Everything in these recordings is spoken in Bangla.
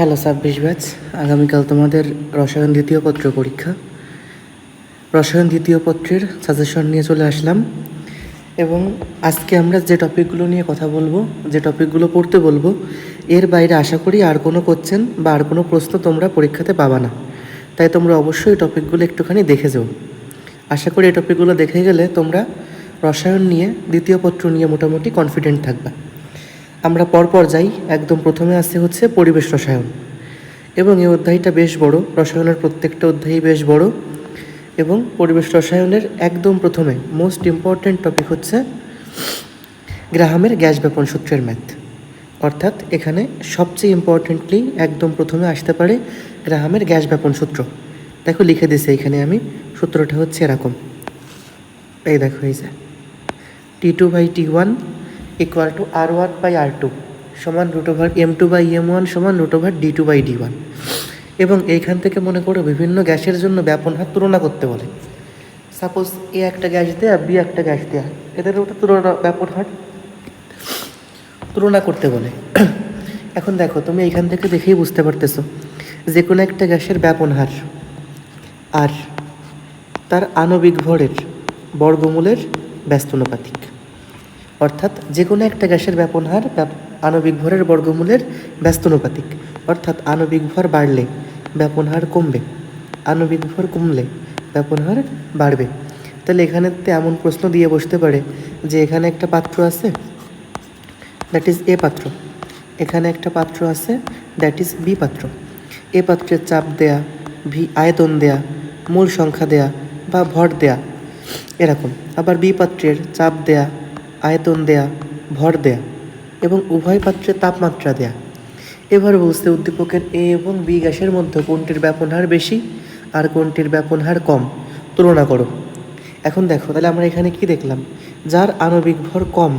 হ্যালো ২৬ ব্যাচ, আগামীকাল তোমাদের রসায়ন দ্বিতীয় পত্র পরীক্ষা। রসায়ন দ্বিতীয় পত্রের সাজেশন নিয়ে চলে আসলাম এবং আজকে আমরা যে টপিকগুলো নিয়ে কথা বলবো, যে টপিকগুলো পড়তে বলবো, এর বাইরে আশা করি আর কোনো কোশ্চেন বা আর কোনো প্রশ্ন তোমরা পরীক্ষাতে পাবা না। তাই তোমরা অবশ্যই টপিকগুলো একটুখানি দেখে যাও। আশা করি এই টপিকগুলো দেখে গেলে তোমরা রসায়ন নিয়ে দ্বিতীয় পত্র নিয়ে মোটামুটি কনফিডেন্ট থাকবা। আমরা পরপর যাই। একদম প্রথমে আসছে হচ্ছে পরিবেশ রসায়ন, এবং এই অধ্যায়টা বেশ বড়। রসায়নের প্রত্যেকটা অধ্যায়ই বেশ বড়, এবং পরিবেশ রসায়নের একদম প্রথমে মোস্ট ইম্পর্ট্যান্ট টপিক হচ্ছে গ্রাহামের গ্যাস ব্যাপন সূত্রের ম্যাথ। অর্থাৎ এখানে সবচেয়ে ইম্পর্টেন্টলি একদম প্রথমে আসতে পারে গ্রাহামের গ্যাস ব্যাপন সূত্র। দেখো লিখে দিছে এখানে আমি, সূত্রটা হচ্ছে এরকম। এই দেখো, এই যে T2/T1 ইকুয়াল টু R1/R2 সমান √M2/M1 সমান √D2/D1। এবং এইখান থেকে মনে করো বিভিন্ন গ্যাসের জন্য ব্যাপন হার তুলনা করতে বলে। সাপোজ এ একটা গ্যাস দেয়া, বি একটা গ্যাস দেয়া, এদের ওটা তুলনা, ব্যাপন হার তুলনা করতে বলে। এখন দেখো, তুমি এইখান থেকে দেখেই বুঝতে পারতেছো যে কোনো একটা গ্যাসের ব্যাপন হার আর তার আণবিক ভরের বর্গমূলের ব্যস্তানুপাতিক। অর্থাৎ যে কোনো একটা গ্যাসের ব্যাপন হার আণবিক ভরের বর্গমূলের ব্যস্তানুপাতিক। অর্থাৎ আণবিক ভর বাড়লে ব্যাপন হার কমবে, আণবিক ভর কমলে ব্যাপন হার বাড়বে। তাহলে এখানে এমন প্রশ্ন দিয়ে বসতে পারে যে এখানে একটা পাত্র আছে, দ্যাট ইজ এ পাত্র, এখানে একটা পাত্র আছে, দ্যাট ইজ বি পাত্র। এ পাত্রের চাপ দেয়া, আয়তন দেয়া, মূল সংখ্যা দেয়া বা ভর দেয়া এরকম। আবার বি পাত্রের চাপ দেয়া, আয়তন দেয়া, ভর দেয়া এবং উভয় পাত্রে তাপমাত্রা দেয়া। এবার বলছে উদ্দীপকের এ এবং বি গ্যাসের মধ্যে কোনটির ব্যাপন হার বেশি আর কোনটির ব্যাপন হার কম, তুলনা করো। এখন দেখো, তাহলে আমরা এখানে কি দেখলাম, যার আণবিক ভর কম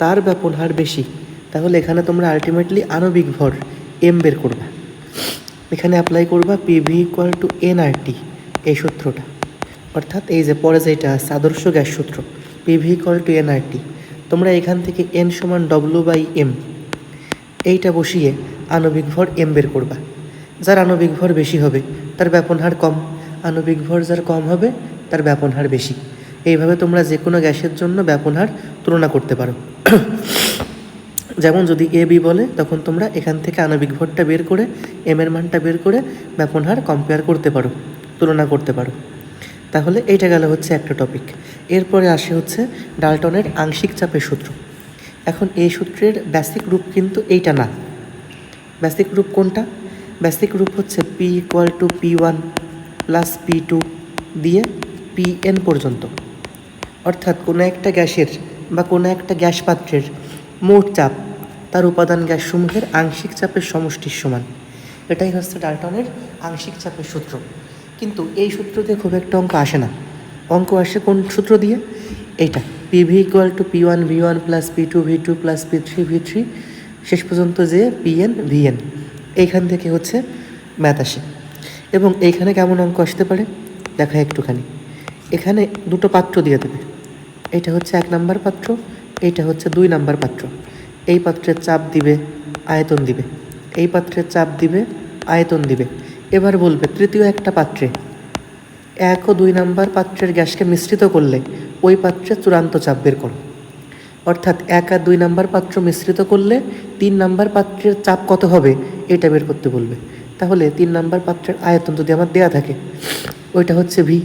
তার ব্যাপন হার বেশি। তাহলে এখানে তোমরা আলটিমেটলি আণবিক ভর এম বের করবা। এখানে অ্যাপ্লাই করবা পিভি ইকুয়াল টু এনআরটি, এই সূত্রটা। অর্থাৎ এই যে পরে যেটা আছে আদর্শ গ্যাস সূত্র, পিভি ইকুয়াল টু এনআরটি। তোমরা এখান থেকে এন সমান W/M এইটা বসিয়ে আণবিক ভর এম বের করবা। যার আণবিক ভর বেশি হবে তার ব্যাপন হার কম, আণবিক ভর যার কম হবে তার ব্যাপন হার বেশি। এইভাবে তোমরা যে কোনো গ্যাসের জন্য ব্যাপন হার তুলনা করতে পারো। যেমন যদি এ বি বলে, তখন তোমরা এখান থেকে আণবিক ভরটা বের করে এম এর মানটা বের করে ব্যাপন হার কম্পেয়ার করতে পারো, তুলনা করতে পারো। তাহলে এইটা গেল হচ্ছে একটা টপিক। এরপরে আসে হচ্ছে ডাল্টনের আংশিক চাপের সূত্র। এখন এই সূত্রের বেসিক রূপ কিন্তু এইটা না। বেসিক রূপ কোনটা? বেসিক রূপ হচ্ছে P equal to P1 plus P2 দিয়ে Pn পর্যন্ত। অর্থাৎ কোনো একটা গ্যাসের বা কোনো একটা গ্যাস পাত্রের মোট চাপ তার উপাদান গ্যাসসমূহের আংশিক চাপের সমষ্টির সমান। এটাই হচ্ছে ডাল্টনের আংশিক চাপের সূত্র। কিন্তু এই সূত্র দিয়ে খুব একটা অঙ্ক আসে না। অঙ্ক আসে কোন সূত্র দিয়ে? এইটা, PV equal to P1 V1 plus P2 V2 plus P3 V3 শেষ পর্যন্ত যে Pn Vn, এইখান থেকে হচ্ছে ম্যাথ আসে। এবং এইখানে কেমন অঙ্ক আসতে পারে দেখা একটুখানি। এখানে দুটো পাত্র দিয়ে দেবে, এইটা হচ্ছে 1 নাম্বার পাত্র, এইটা হচ্ছে 2 নাম্বার পাত্র। এই পাত্রের চাপ দিবে, আয়তন দিবে, এই পাত্রের চাপ দিবে, আয়তন দিবে। এবার বলবে তৃতীয় একটা পাত্রে 1 ও 2 নাম্বার পাত্রের গ্যাসকে মিশ্রিত করলে ওই পাত্রে চূড়ান্ত চাপ বের করো। অর্থাৎ 1 আর 2 নাম্বার পাত্র মিশ্রিত করলে 3 নাম্বার পাত্রের চাপ কত হবে এটা বের করতে বলবে। তাহলে 3 নাম্বার পাত্রের আয়তন যদি আমার দেয়া থাকে ওইটা হচ্ছে ভি,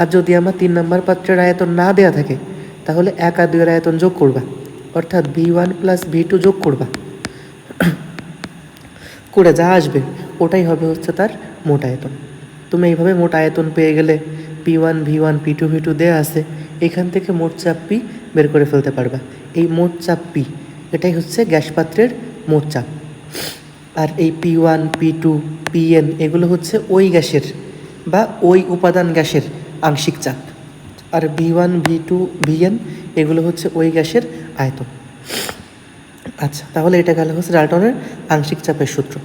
আর যদি আমার 3 নাম্বার পাত্রের আয়তন না দেয়া থাকে তাহলে 1 আর 2 এর আয়তন যোগ করবা, অর্থাৎ V1 প্লাস V2 যোগ করবা। করে যা আসবে ওটাই হবে হচ্ছে তার মোট আয়তন। তুমি এইভাবে মোট আয়তন পেয়ে গেলে P1 V1 P2 V2 দেয়া আছে, এখান থেকে মোট চাপ পি বের করে ফেলতে পারবা। এই মোট চাপ পি এটাই হচ্ছে গ্যাস পাত্রের মোট চাপ। আর এই P1 P2 Pn এগুলো হচ্ছে ওই গ্যাসের বা ওই উপাদান গ্যাসের আংশিক চাপ। আর V1 V2 Vn এগুলো হচ্ছে ওই গ্যাসের আয়তন। আচ্ছা, তাহলে এটা গেল হচ্ছে ডাল্টনের আংশিক চাপের সূত্র।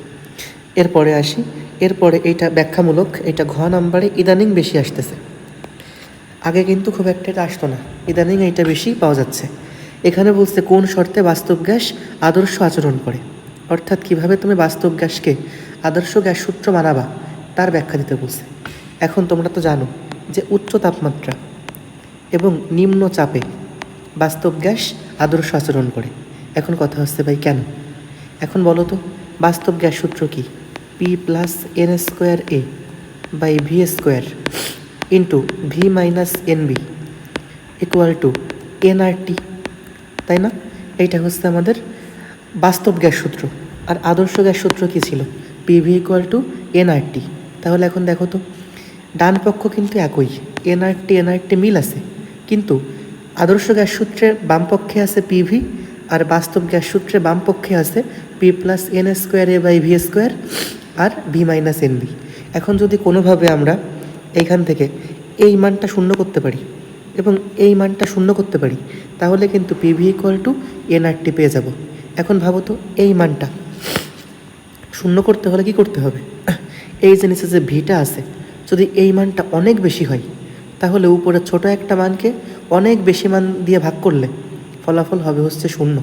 এরপরে আসি, এরপরে এইটা ব্যাখ্যামূলক, এটা ঘ নাম্বারে ইদানিং বেশি আসতেছে। আগে কিন্তু খুব একটা এটা আসতো না, ইদানিং এইটা বেশি পাওয়া যাচ্ছে। এখানে বলছে কোন শর্তে বাস্তব গ্যাস আদর্শ আচরণ করে। অর্থাৎ কিভাবে তুমি বাস্তব গ্যাসকে আদর্শ গ্যাস সূত্র মানাবা তার ব্যাখ্যা দিতে বলছে। এখন তোমরা তো জানো যে উচ্চ তাপমাত্রা এবং নিম্ন চাপে বাস্তব গ্যাস আদর্শ আচরণ করে। এখন কথা হচ্ছে ভাই কেন? এখন বলো তো, বাস্তব গ্যাস সূত্র কি? P plus N square A by V square into V minus N B equal to N R T, তাই না? এইটা হচ্ছে আমাদের বাস্তব গ্যাস সূত্র। আর আদর্শ গ্যাস সূত্র কী ছিল? PV equal to N R টি। তাহলে এখন দেখো তো, ডান পক্ষ কিন্তু একই, এন আর টি মিল আছে, কিন্তু আদর্শ গ্যাস সূত্রের বাম পক্ষে আছে পিভি আর বাস্তব গ্যাস সূত্রে বাম পক্ষে আছে P plus N square A by V square আর ভি মাইনাস এন বি। এখন যদি কোনোভাবে আমরা এইখান থেকে এই মানটা শূন্য করতে পারি এবং এই মানটা শূন্য করতে পারি, তাহলে কিন্তু PV equal to N R টি পেয়ে যাব। এখন ভাবো তো, এই মানটা শূন্য করতে হলে কি করতে হবে? এই যে নিচে যে ভিটা আছে, যদি এই মানটা অনেক বেশি হয়, তাহলে উপরে ছোট একটা মানকে অনেক বেশি মান দিয়ে ভাগ করলে ফলাফল হবে হচ্ছে শূন্য।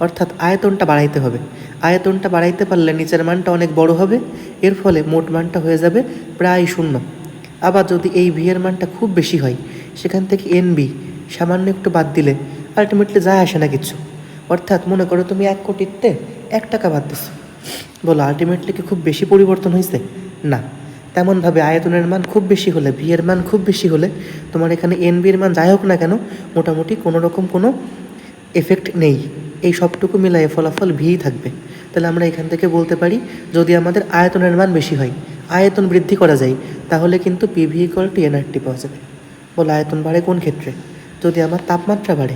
অর্থাৎ আয়তনটা বাড়াইতে হবে। আয়তনটা বাড়াইতে পারলে নিচের মানটা অনেক বড় হবে, এর ফলে মোট মানটা হয়ে যাবে প্রায় শূন্য। আবার যদি এই ভি এর মানটা খুব বেশি হয়, সেখান থেকে এন বি সামান্য একটু বাদ দিলে আলটিমেটলি যায় আসে না কিছু। অর্থাৎ মনে করো তুমি 1 কোটিতে 1 টাকা বাদ দিছো, বলো আলটিমেটলি কি খুব বেশি পরিবর্তন হয়েছে? না। তেমনভাবে আয়তনের মান খুব বেশি হলে, ভি এর মান খুব বেশি হলে তোমার এখানে এন বির মান যাই হোক না কেন, মোটামুটি কোনো রকম কোনো এফেক্ট নেই। এই সবটুকু মিলাই ফলাফল ভি থাকবে। তাহলে আমরা এখান থেকে বলতে পারি, যদি আমাদের আয়তনের মান বেশি হয়, আয়তন বৃদ্ধি করা যায়, তাহলে কিন্তু পিভি ইকুয়াল টু এনআরটি পাওয়া যাবে। বলো আয়তন বাড়ে কোন ক্ষেত্রে? যদি আমার তাপমাত্রা বাড়ে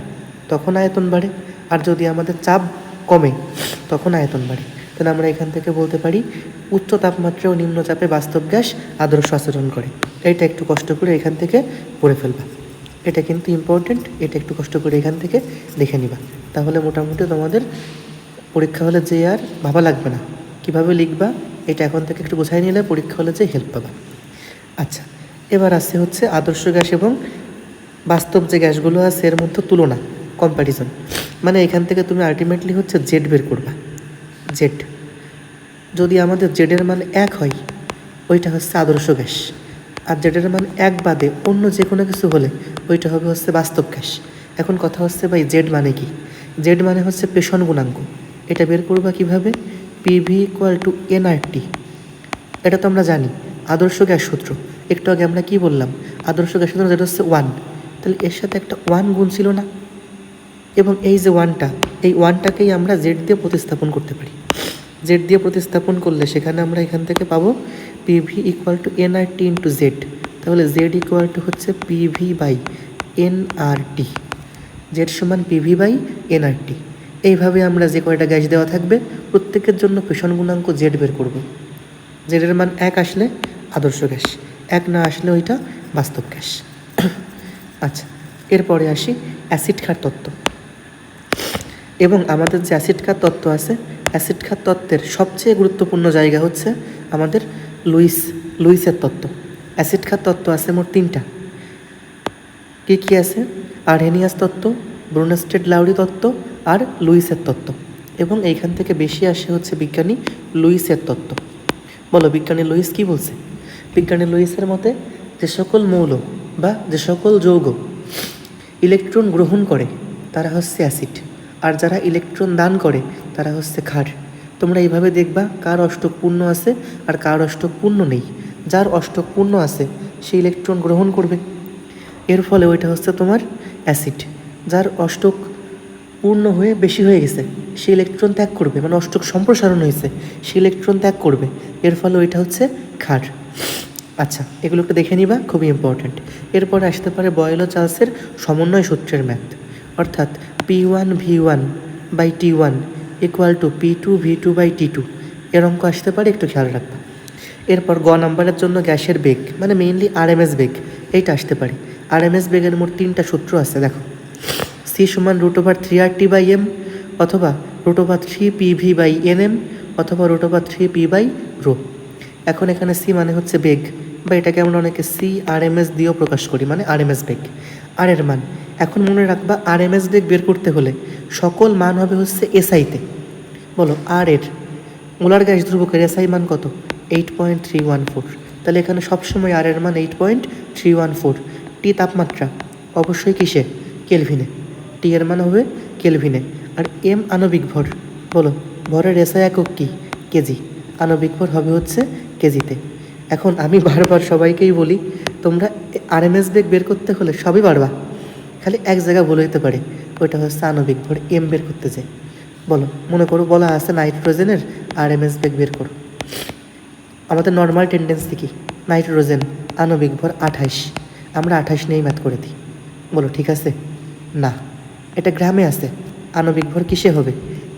তখন আয়তন বাড়ে, আর যদি আমাদের চাপ কমে তখন আয়তন বাড়ে। তাহলে আমরা এখান থেকে বলতে পারি উচ্চ তাপমাত্রা ও নিম্ন চাপে বাস্তব গ্যাস আদর্শ আচরণ করে। এইটা একটু কষ্ট করে এখান থেকে পড়ে ফেলবা, এটা কিন্তু ইম্পর্টেন্ট। এটা একটু কষ্ট করে এখান থেকে দেখে নিবা, তাহলে মোটামুটি তোমাদের পরীক্ষা হলে যে আর ভাবা লাগবে না কিভাবে লিখবা। এটা এখন থেকে একটু গোছাই নিলে পরীক্ষা হলে যে হেল্প পাবা। আচ্ছা, এবার আসছে হচ্ছে আদর্শ গ্যাস এবং বাস্তব যে গ্যাসগুলো আছে এর মধ্যে তুলনা, কম্প্যারিজন। মানে এখান থেকে তুমি আলটিমেটলি হচ্ছে জেড বের করবা। জেড যদি আমাদের জেডের মান 1 হয়, ওইটা হচ্ছে আদর্শ গ্যাস। আর জেডের মান 1 বাদে অন্য যে কোনো কিছু হলে ওইটা হবে হচ্ছে বাস্তব গ্যাস। এখন কথা হচ্ছে ভাই জেড মানে কি? জেড মানে হচ্ছে পেষণ গুণাঙ্ক। এটা বের করবা কিভাবে? PV equal to nRT. এটা তো আমরা জানি আদর্শ গ্যাস সূত্র। একটু আগে আমরা কি বললাম? আদর্শ গ্যাস সূত্র যেটা হচ্ছে 1, তাহলে এর সাথে একটা 1 গুণ ছিল না? এবং এই যে 1টা, এই 1টাকেই আমরা জেড দিয়ে প্রতিস্থাপন করতে পারি। জেড দিয়ে প্রতিস্থাপন করলে সেখানে আমরা এখান থেকে পাবো PV equal to nRT into Z. তাহলে জেড ইকুয়াল টু হচ্ছে পিভি বাই এনআরটি। জেড সমান পিভি বাই এনআরটি। এইভাবে আমরা যে কয়টা গ্যাস দেওয়া থাকবে প্রত্যেকের জন্য পেষণ গুণাঙ্ক জেড বের করব। জেডের মান 1 আসলে আদর্শ গ্যাস, 1 না আসলে ওইটা বাস্তব গ্যাস। আচ্ছা, এরপরে আসি অ্যাসিড ক্ষার তত্ত্ব। এবং আমাদের যে অ্যাসিড ক্ষার তত্ত্ব আছে, অ্যাসিড ক্ষার তত্ত্বের সবচেয়ে গুরুত্বপূর্ণ জায়গা হচ্ছে আমাদের লুইসের তত্ত্ব। অ্যাসিড ক্ষার তত্ত্ব আছে মোট 3টা। কী আছে? আর্হেনিয়াস তত্ত্ব, ব্রুনস্টেড লাউরি তত্ত্ব আর লুইসের তত্ত্ব। এবং এইখান থেকে বেশি আসে হচ্ছে বিজ্ঞানী লুইসের তত্ত্ব। বলো বিজ্ঞানী লুইস কী বলছে? বিজ্ঞানী লুইসের মতে যে সকল মৌল বা যে সকল যৌগ ইলেকট্রন গ্রহণ করে তারা হচ্ছে অ্যাসিড, আর যারা ইলেকট্রন দান করে তারা হচ্ছে ক্ষার। তোমরা এইভাবে দেখবা কার অষ্টক পূর্ণ আছে আর কার অষ্টক পূর্ণ নেই। যার অষ্টক পূর্ণ আছে সে ইলেকট্রন গ্রহণ করবে, এর ফলে ওইটা হচ্ছে তোমার অ্যাসিড। যার অষ্টক পূর্ণ হয়ে বেশি হয়ে গেছে সে ইলেকট্রন ত্যাগ করবে, মানে অষ্টক সম্প্রসারণ হয়েছে সে ইলেকট্রন ত্যাগ করবে, এর ফলে ওইটা হচ্ছে ক্ষার। আচ্ছা, এগুলো একটু দেখে নিবা, খুবই ইম্পর্ট্যান্ট। এরপরে আসতে পারে বয়েল ও চার্লসের সমন্বয় সূত্রের ম্যাথ, অর্থাৎ P1V1/T1 ইকুয়াল টু P2V2/T2। এর অঙ্ক আসতে পারে, একটু খেয়াল রাখবা। এরপর গ নাম্বারের জন্য গ্যাসের বেগ, মানে মেইনলি আরএমএস বেগ, এইটা আসতে পারে। আরএমএস বেগের মোট 3টা সূত্র আছে, দেখো। সি সমান √3RT/m অথবা √3PV/Nm অথবা √3P/ρ। এখন এখানে সি মানে হচ্ছে বেগ, বা এটাকে আমরা অনেকে CRMS দিয়েও প্রকাশ করি, মানে আরএমএস বেগ। আর এর মান এখন মনে রাখবা, আরএমএস বেগ বের করতে হলে সকল মান হবে হচ্ছে এসআইতে, বলো আর এর মোলার গ্যাস ধ্রুবকের এসআই মান কত? 8.314। তাহলে এখানে সবসময় আর এর মান 8.314। টি তাপমাত্রা অবশ্যই কিসে? কেলভিনে। টি এর মান হবে কেলভিনে। আর এম আণবিক ভর, বলো ভরের এসআই একক কি? কেজি। আণবিক ভর হবে হচ্ছে কেজিতে। এখন আমি বারবার সবাইকেই বলি, তোমরা আরএমএস বেগ বের করতে হলে সবই পারবা, খালি এক জায়গা ভুল হইতে পারে, ওইটা হচ্ছে আণবিক ভর এম বের করতে যায়। বলো, মনে করো বলা আছে নাইট্রোজেনের আরএমএস বেগ বের করো। আমাদের নর্মাল টেন্ডেন্সি কি? নাইট্রোজেন আণবিক ভর 28, আমরা 28 নিয়েই ম্যাথ করে দিই। বলো ঠিক আছে? না, এটা গ্রামে আছে, আণবিক ভর কিসে হবে?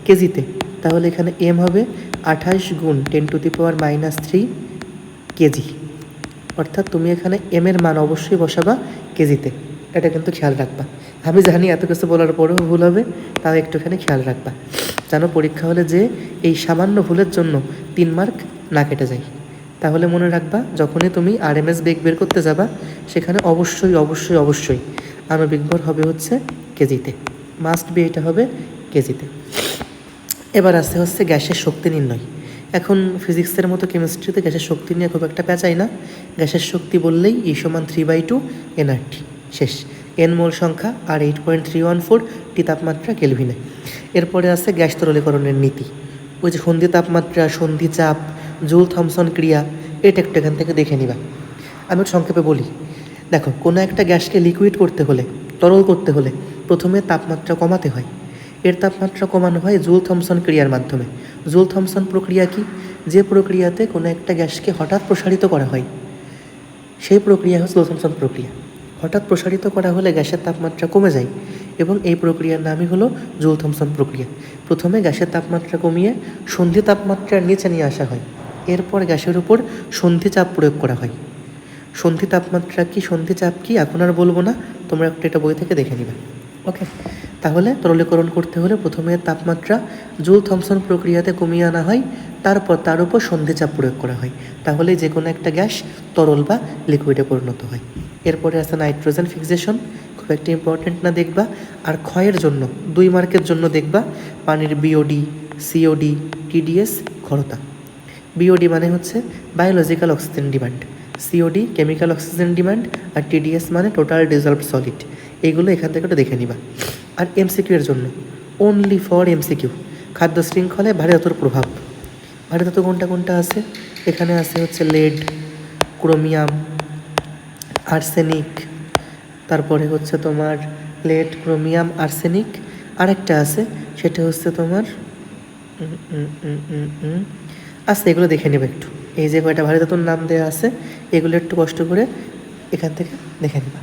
কেজিতে। তাহলে এখানে এম হবে 28 গুণ 10⁻³ কেজি। অর্থাৎ তুমি এখানে এম এর মান অবশ্যই বসাবা কেজিতে, এটা কিন্তু খেয়াল রাখবা। আমি জানি এত কিছু বলার পরেও ভুল হবে, তাও একটুখানি খেয়াল রাখবা, যেন পরীক্ষা হলে যে এই সামান্য ভুলের জন্য 3 মার্ক না কেটে যায়। তাহলে মনে রাখবা, যখনই তুমি আরএমএস বেগ বের করতে যাবা সেখানে অবশ্যই অবশ্যই অবশ্যই আণবিক ভর হবে হচ্ছে কেজিতে, মাস্ট বি, এটা হবে কেজিতে। এবার আসতে হচ্ছে গ্যাসের শক্তি নির্ণয়। এখন ফিজিক্সের মতো কেমিস্ট্রিতে গ্যাসের শক্তি নিয়ে খুব একটা পেঁচাই না। গ্যাসের শক্তি বললেই E = 3/2 nRT, শেষ। এন মোল সংখ্যা আর 8.314, টি তাপমাত্রা কেলভিনে। এরপরে আছে গ্যাস তরলীকরণের নীতি। ওই যে সন্ধি তাপমাত্রা, সন্ধি চাপ, জুল থমসন ক্রিয়া, এটা একটু এখান থেকে দেখে নিবা। আমি সংক্ষেপে বলি, দেখো কোনো একটা গ্যাসকে লিকুইড করতে হলে, তরল করতে হলে প্রথমে তাপমাত্রা কমাতে হয়। এর তাপমাত্রা কমানো হয় জুল থমসন ক্রিয়ার মাধ্যমে। জুল থমসন প্রক্রিয়া কি? যে প্রক্রিয়াতে কোনো একটা গ্যাসকে হঠাৎ প্রসারিত করা হয়, সেই প্রক্রিয়া হচ্ছে জুল থমসন প্রক্রিয়া। হঠাৎ প্রসারিত করা হলে গ্যাসের তাপমাত্রা কমে যায় এবং এই প্রক্রিয়ার নামই হলো জুল থমসন প্রক্রিয়া। প্রথমে গ্যাসের তাপমাত্রা কমিয়ে সন্ধি তাপমাত্রার নিচে নিয়ে আসা হয়, এরপর গ্যাসের উপর সন্ধি চাপ প্রয়োগ করা হয়। সন্ধি তাপমাত্রা কি, সন্ধি চাপ কি এখন আর বলবো না, তোমরা একটা এটা বই থেকে দেখে নিবে। ওকে, তাহলে তরলীকরণ করতে হলে প্রথমে তাপমাত্রা জুল থমসন প্রক্রিয়াতে কমিয়ে আনা হয়, তারপর তার উপর সন্ধিচাপ প্রয়োগ করা হয়, তাহলে যে কোনো একটা গ্যাস তরল বা লিকুইডে পরিণত হয়। এরপরে আছে নাইট্রোজেন ফিক্সেশন, খুব একটা ইম্পর্টেন্ট না দেখবা। আর ক্ষয়ের জন্য 2 মার্কের জন্য দেখবা পানির বিওডি, সিওডি, টিডিএস, ক্ষরতা। বিওডি মানে হচ্ছে biological oxygen demand, COD chemical oxygen demand, আর টিডিএস মানে টোটাল ডিজলভড সলিড। এইগুলো এখান থেকে একটু দেখে নিবা। আর এমসিকিউ এর জন্য, অনলি ফর এমসিকিউ, খাদ্য শৃঙ্খলায় ভারী ধাতুর প্রভাব। ভারী ধাতু কোনটা কোনটা আছে? এখানে আছে হচ্ছে লেড, ক্রোমিয়াম, আর্সেনিক, তারপরে হচ্ছে তোমার লেড, ক্রোমিয়াম, আর্সেনিক। আরেকটা আছে সেটা হচ্ছে তোমার আচ্ছা, এগুলো দেখে নেবে একটু। এই যে কয়টা ভারী ধাতুর নাম দেওয়া আছে এগুলো একটু কষ্ট করে এখান থেকে দেখে নেবা।